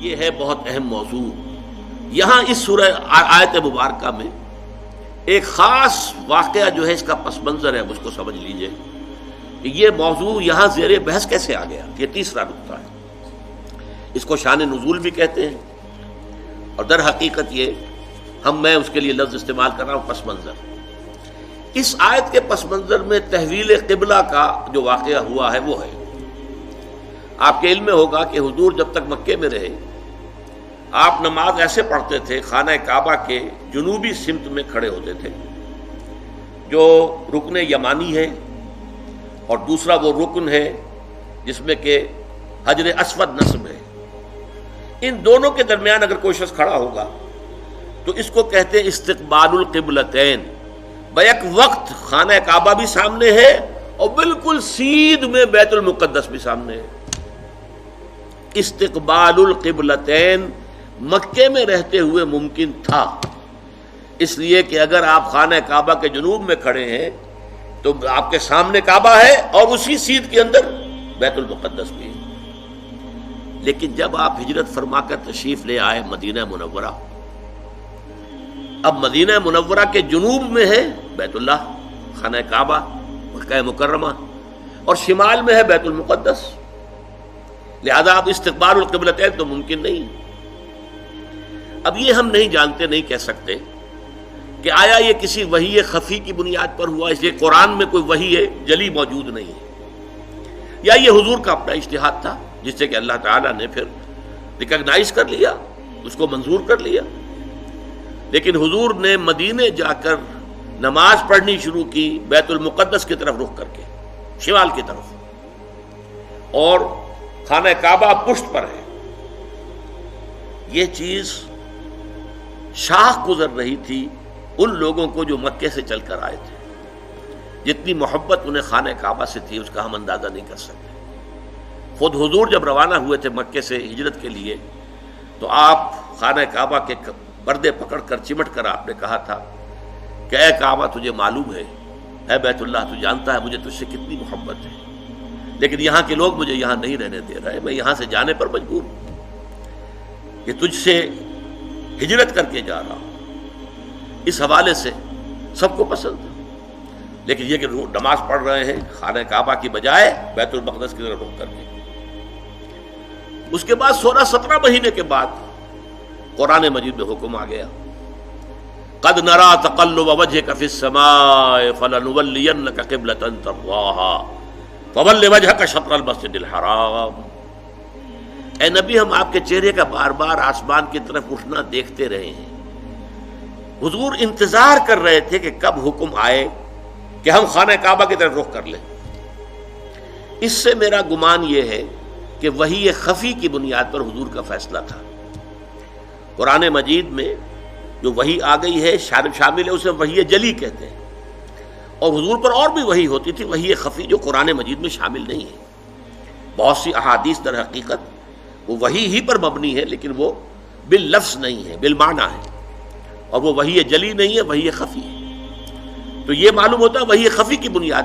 یہ ہے بہت اہم موضوع. یہاں اس سورہ آیت مبارکہ میں ایک خاص واقعہ جو ہے اس کا پس منظر ہے، اس کو سمجھ لیجئے کہ یہ موضوع یہاں زیر بحث کیسے آ گیا. یہ تیسرا نقطہ ہے. اس کو شان نزول بھی کہتے ہیں، اور در حقیقت میں اس کے لیے لفظ استعمال کر رہا ہوں پس منظر. اس آیت کے پس منظر میں تحویل قبلہ کا جو واقعہ ہوا ہے وہ ہے. آپ کے علم میں ہوگا کہ حضور جب تک مکے میں رہے آپ نماز ایسے پڑھتے تھے، خانہ کعبہ کے جنوبی سمت میں کھڑے ہوتے تھے جو رکن یمانی ہے، اور دوسرا وہ رکن ہے جس میں کہ حجر اسود نصب ہے. ان دونوں کے درمیان اگر کوئی شخص کھڑا ہوگا تو اس کو کہتے ہیں استقبال القبلتین. بیک وقت خانہ کعبہ بھی سامنے ہے اور بالکل سیدھ میں بیت المقدس بھی سامنے ہے. استقبال القبلتین مکے میں رہتے ہوئے ممکن تھا، اس لیے کہ اگر آپ خانہ کعبہ کے جنوب میں کھڑے ہیں تو آپ کے سامنے کعبہ ہے اور اسی سیدھ کے اندر بیت المقدس بھی ہے. لیکن جب آپ ہجرت فرما کر تشریف لے آئے مدینہ منورہ، اب مدینہ منورہ کے جنوب میں ہے بیت اللہ خانہ کعبہ مکہ مکرمہ، اور شمال میں ہے بیت المقدس. لہذا اب استقبال القبلتین تو ممکن نہیں. اب یہ ہم نہیں جانتے، نہیں کہہ سکتے کہ آیا یہ کسی وحی خفی کی بنیاد پر ہوا، اس لیے قرآن میں کوئی وحی جلی موجود نہیں ہے، یا یہ حضور کا اپنا اجتہاد تھا جس سے کہ اللہ تعالیٰ نے پھر ریکگنائز کر لیا، اس کو منظور کر لیا. لیکن حضور نے مدینے جا کر نماز پڑھنی شروع کی بیت المقدس کی طرف رخ کر کے، شمال کی طرف، اور خانہ کعبہ پشت پر ہے. یہ چیز شاخ گزر رہی تھی ان لوگوں کو جو مکے سے چل کر آئے تھے. جتنی محبت انہیں خانہ کعبہ سے تھی اس کا ہم اندازہ نہیں کر سکتے. خود حضور جب روانہ ہوئے تھے مکے سے ہجرت کے لیے تو آپ خانہ کعبہ کے پردے پکڑ کر چمٹ کر آپ نے کہا تھا کہ اے کعبہ تجھے معلوم ہے، اے بیت اللہ تو جانتا ہے مجھے تجھ سے کتنی محبت ہے، لیکن یہاں کے لوگ مجھے یہاں نہیں رہنے دے رہے، میں یہاں سے جانے پر مجبور ہوں، کہ تجھ سے ہجرت کر کے جا رہا ہوں. اس حوالے سے سب کو پسند ہے. لیکن یہ کہ نماز پڑھ رہے ہیں خانہ کعبہ کی بجائے بیت المقدس کی طرف رخ کر کے. اس کے بعد 16-17 مہینے کے بعد قرآن مجید میں حکم آ گیا، قد نرى تقلب وجهك في السماء فلنولينك قبلة ترضاها فول وجهك شطر المسجد الحرام. اے نبی ہم آپ کے چہرے کا بار بار آسمان کی طرف اٹھنا دیکھتے رہے ہیں. حضور انتظار کر رہے تھے کہ کب حکم آئے کہ ہم خانہ کعبہ کی طرف رخ کر لیں. اس سے میرا گمان یہ ہے کہ وحی خفی کی بنیاد پر حضور کا فیصلہ تھا. قرآن مجید میں جو وحی آ گئی ہے شامل ہے، اسے وحی جلی کہتے ہیں، اور حضور پر اور بھی وحی ہوتی تھی وحی خفی جو قرآن مجید میں شامل نہیں ہے. بہت سی احادیث در حقیقت وہ وحی ہی پر مبنی ہے، لیکن وہ باللفظ نہیں ہے، بالمعنی ہے، اور وہ وحی جلی نہیں ہے، وحی خفی ہے. تو یہ معلوم ہوتا ہے وحی خفی کی بنیاد